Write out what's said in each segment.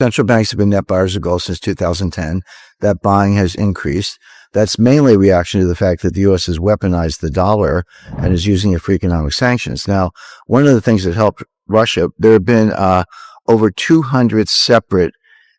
Central banks have been net buyers of gold since 2010. That buying has increased. That's mainly a reaction to the fact that the U.S. has weaponized the dollar and is using it for economic sanctions. Now, one of the things that helped Russia, there have been over 200 separate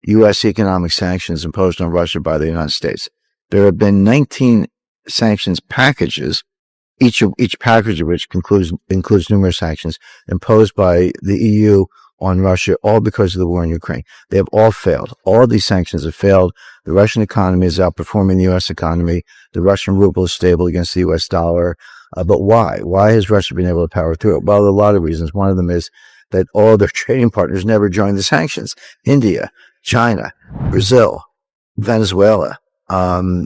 U.S. economic sanctions imposed on Russia by the United States. There have been 19 sanctions packages, each package of which includes numerous sanctions imposed by the EU on Russia, all because of the war in Ukraine. They have all failed. All of these sanctions have failed. The Russian economy is outperforming the U.S. economy. The Russian ruble is stable against the U.S. dollar. But why? Why has Russia been able to power through it? Well, there are a lot of reasons. One of them is that all their trading partners never joined the sanctions. India, China, Brazil, Venezuela,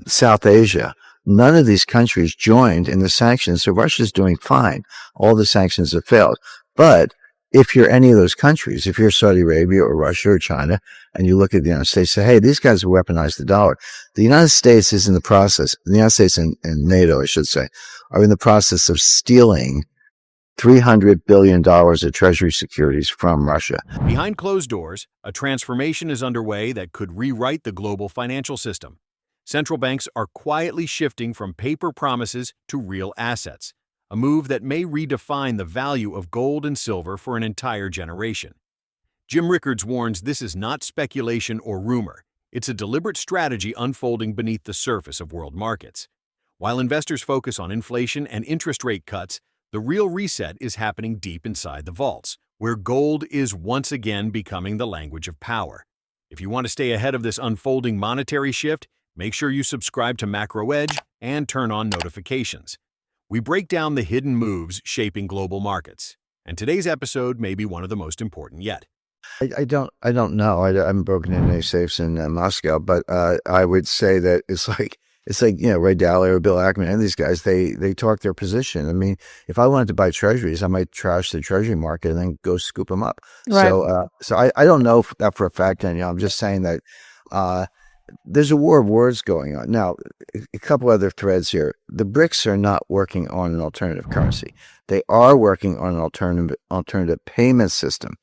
South Asia. None of these countries joined in the sanctions, so Russia's doing fine. All the sanctions have failed. But if you're any of those countries, if you're Saudi Arabia or Russia or China, and you look at the United States, say, hey, these guys have weaponized the dollar. The United States is in the process, the United States and NATO, I should say, are in the process of stealing $300 billion of Treasury securities from Russia. Behind closed doors, a transformation is underway that could rewrite the global financial system. Central banks are quietly shifting from paper promises to real assets, a move that may redefine the value of gold and silver for an entire generation. Jim Rickards warns this is not speculation or rumor. It's a deliberate strategy unfolding beneath the surface of world markets. While investors focus on inflation and interest rate cuts, the real reset is happening deep inside the vaults, where gold is once again becoming the language of power. If you want to stay ahead of this unfolding monetary shift, make sure you subscribe to Macro Edge and turn on notifications. We break down the hidden moves shaping global markets, and today's episode may be one of the most important yet. I don't know. I haven't broken into any safes in Moscow, but I would say that it's like Ray Dalio or Bill Ackman and these guys. They talk their position. I mean, if I wanted to buy treasuries, I might trash the treasury market and then go scoop them up. Right. So I don't know that for a fact, and I'm just saying that. There's a war of words going on. Now, a couple other threads here. The BRICS are not working on an alternative currency. They are working on an alternative payment system.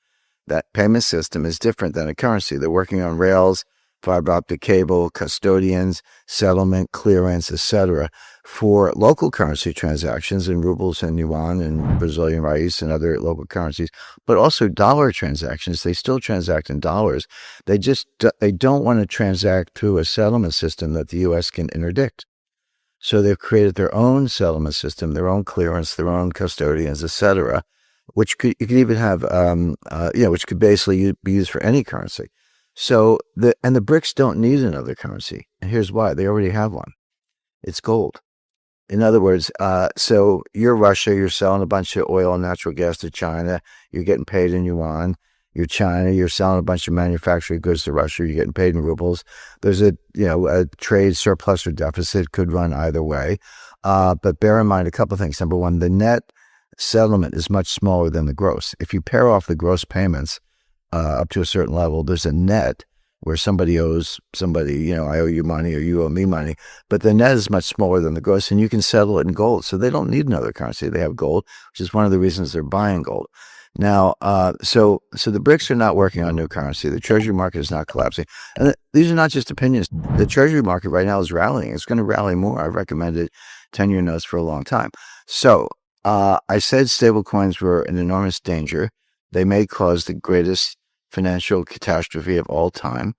That payment system is different than a currency. They're working on rails, fiber optic cable, custodians, settlement, clearance, etc., for local currency transactions in rubles and yuan and Brazilian reais and other local currencies, but also dollar transactions. They still transact in dollars. They don't want to transact through a settlement system that the U.S. can interdict. So they've created their own settlement system, their own clearance, their own custodians, etc., which you could even have, which could basically be used for any currency. So the BRICS don't need another currency. And here's why. They already have one. It's gold. In other words, so you're Russia, you're selling a bunch of oil and natural gas to China, you're getting paid in yuan. You're China, you're selling a bunch of manufactured goods to Russia, you're getting paid in rubles. There's a trade surplus or deficit, could run either way. But bear in mind a couple of things. Number one, the net settlement is much smaller than the gross. If you pair off the gross payments up to a certain level, there's a net where somebody owes somebody, I owe you money or you owe me money, but the net is much smaller than the gross, and you can settle it in gold. So they don't need another currency. They have gold, which is one of the reasons they're buying gold. Now, so the BRICS are not working on new currency. The treasury market is not collapsing. And these are not just opinions. The treasury market right now is rallying. It's going to rally more. I've recommended 10-year notes for a long time. So I said stablecoins were an enormous danger. They may cause the greatest financial catastrophe of all time,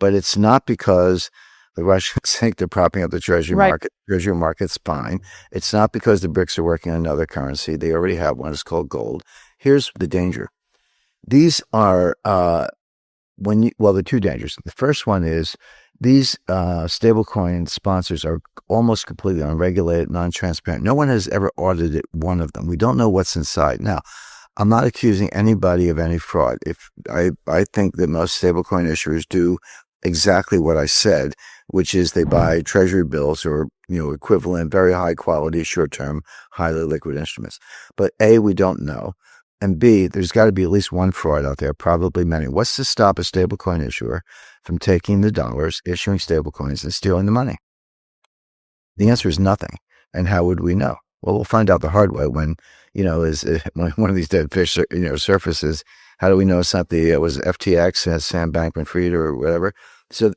but it's not because the Russians think they're propping up the treasury market. Treasury market's fine. It's not because the BRICS are working on another currency. They already have one. It's called gold. Here's the danger. These are there are two dangers. The first one is these stablecoin sponsors are almost completely unregulated, non-transparent. No one has ever audited one of them. We don't know what's inside. Now, I'm not accusing anybody of any fraud. If I think that most stablecoin issuers do exactly what I said, which is they buy treasury bills or equivalent, very high quality, short-term, highly liquid instruments. But A, we don't know. And B, there's got to be at least one fraud out there, probably many. What's to stop a stablecoin issuer from taking the dollars, issuing stablecoins, and stealing the money? The answer is nothing. And how would we know? Well, we'll find out the hard way when, when one of these dead fish, surfaces How do we know it's not the was it FTX, Sam Bankman-Fried or whatever? So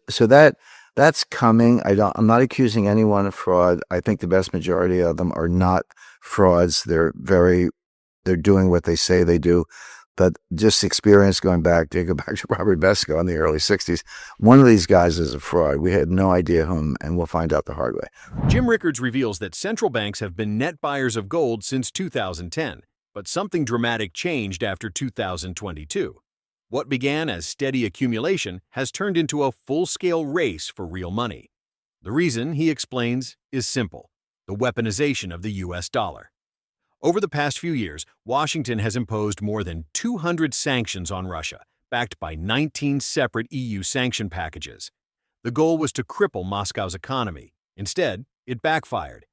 that's coming. I'm not accusing anyone of fraud. I think the vast majority of them are not frauds. They're doing what they say they do. But just experience going back to Robert Vesco in the early 60s. One of these guys is a fraud. We had no idea whom, and we'll find out the hard way. Jim Rickards reveals that central banks have been net buyers of gold since 2010, but something dramatic changed after 2022. What began as steady accumulation has turned into a full-scale race for real money. The reason, he explains, is simple: the weaponization of the US dollar. Over the past few years, Washington has imposed more than 200 sanctions on Russia, backed by 19 separate EU sanction packages. The goal was to cripple Moscow's economy. Instead, it backfired.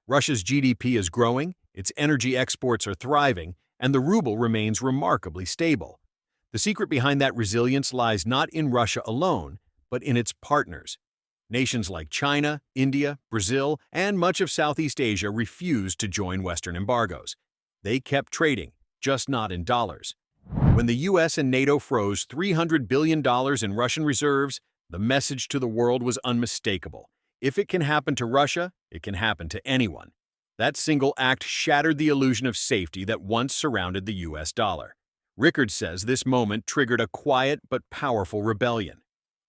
Russia's GDP is growing, its energy exports are thriving, and the ruble remains remarkably stable. The secret behind that resilience lies not in Russia alone, but in its partners. Nations like China, India, Brazil, and much of Southeast Asia refused to join Western embargoes. They kept trading, just not in dollars. When the US and NATO froze $300 billion in Russian reserves, the message to the world was unmistakable. If it can happen to Russia, it can happen to anyone. That single act shattered the illusion of safety that once surrounded the US dollar. Rickards says this moment triggered a quiet but powerful rebellion.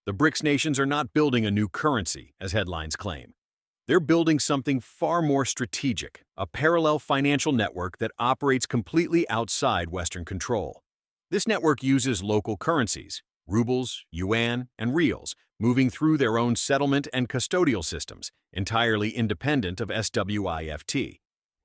The BRICS nations are not building a new currency, as headlines claim. They're building something far more strategic, a parallel financial network that operates completely outside Western control. This network uses local currencies, rubles, yuan, and reals, moving through their own settlement and custodial systems, entirely independent of SWIFT.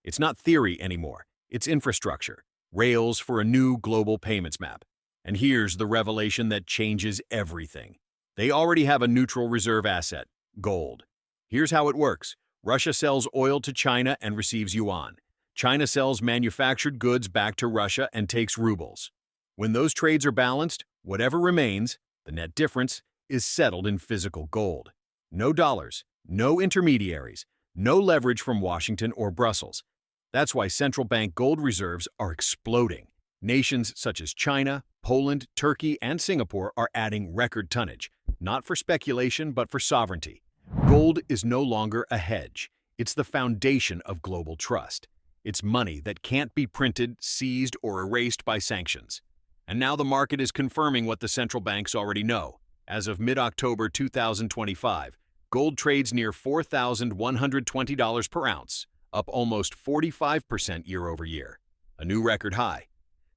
It's not theory anymore, it's infrastructure, rails for a new global payments map. And here's the revelation that changes everything. They already have a neutral reserve asset, gold. Here's how it works. Russia sells oil to China and receives yuan. China sells manufactured goods back to Russia and takes rubles. When those trades are balanced, whatever remains, the net difference, is settled in physical gold. No dollars, no intermediaries, no leverage from Washington or Brussels. That's why central bank gold reserves are exploding. Nations such as China, Poland, Turkey, and Singapore are adding record tonnage, not for speculation but for sovereignty. Gold is no longer a hedge. It's the foundation of global trust. It's money that can't be printed, seized, or erased by sanctions. And now the market is confirming what the central banks already know. As of mid-October 2025, gold trades near $4,120 per ounce, up almost 45% year over year, a new record high.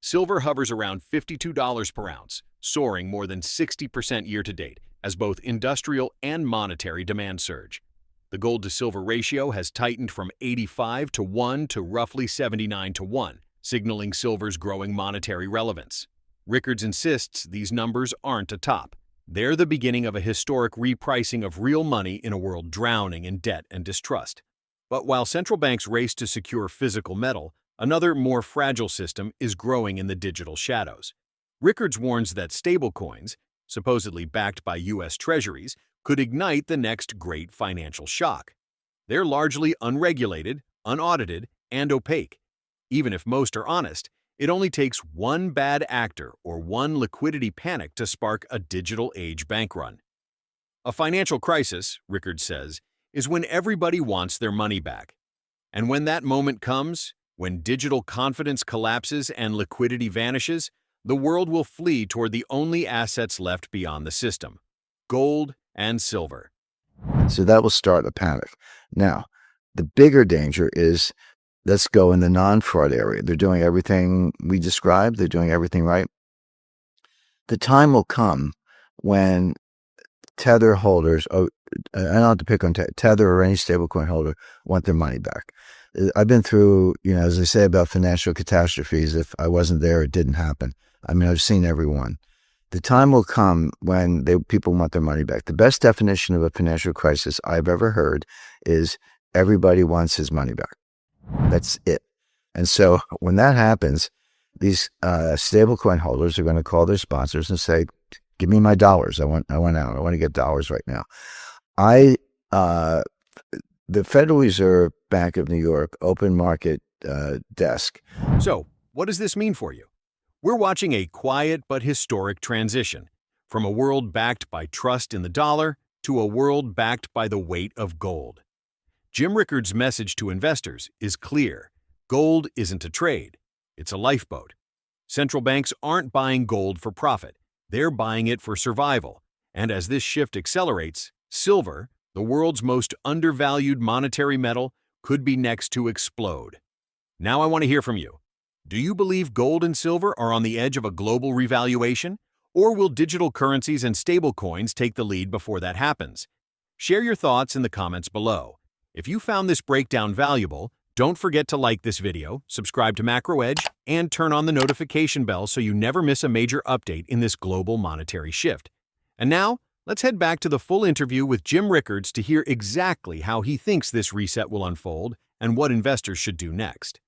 Silver hovers around $52 per ounce, soaring more than 60% year-to-date as both industrial and monetary demand surge. The gold-to-silver ratio has tightened from 85:1 to roughly 79:1, signaling silver's growing monetary relevance. Rickards insists these numbers aren't a top. They're the beginning of a historic repricing of real money in a world drowning in debt and distrust. But while central banks race to secure physical metal, another, more fragile system is growing in the digital shadows. Rickards warns that stablecoins, supposedly backed by U.S. treasuries, could ignite the next great financial shock. They're largely unregulated, unaudited, and opaque. Even if most are honest, it only takes one bad actor or one liquidity panic to spark a digital age bank run. A financial crisis, Rickards says, is when everybody wants their money back. And when that moment comes, when digital confidence collapses and liquidity vanishes, the world will flee toward the only assets left beyond the system: gold and silver. So that will start a panic. Now, the bigger danger is, let's go in the non-fraud area. They're doing everything we described. They're doing everything right. The time will come when Tether holders, I don't have to pick on Tether or any stablecoin holder, want their money back. I've been through, as I say about financial catastrophes, if I wasn't there, it didn't happen. I mean, I've seen every one. The time will come when people want their money back. The best definition of a financial crisis I've ever heard is everybody wants his money back. That's it. And so when that happens, these stablecoin holders are going to call their sponsors and say, "Give me my dollars. I want out. I want to get dollars right now." The Federal Reserve Bank of New York open market desk. So, what does this mean for you? We're watching a quiet but historic transition from a world backed by trust in the dollar to a world backed by the weight of gold. Jim Rickards' message to investors is clear. Gold isn't a trade, it's a lifeboat. Central banks aren't buying gold for profit, they're buying it for survival. And as this shift accelerates, silver, the world's most undervalued monetary metal, could be next to explode. Now I want to hear from you. Do you believe gold and silver are on the edge of a global revaluation? Or will digital currencies and stablecoins take the lead before that happens? Share your thoughts in the comments below. If you found this breakdown valuable, don't forget to like this video, subscribe to Macro Edge, and turn on the notification bell so you never miss a major update in this global monetary shift. And now, let's head back to the full interview with Jim Rickards to hear exactly how he thinks this reset will unfold and what investors should do next.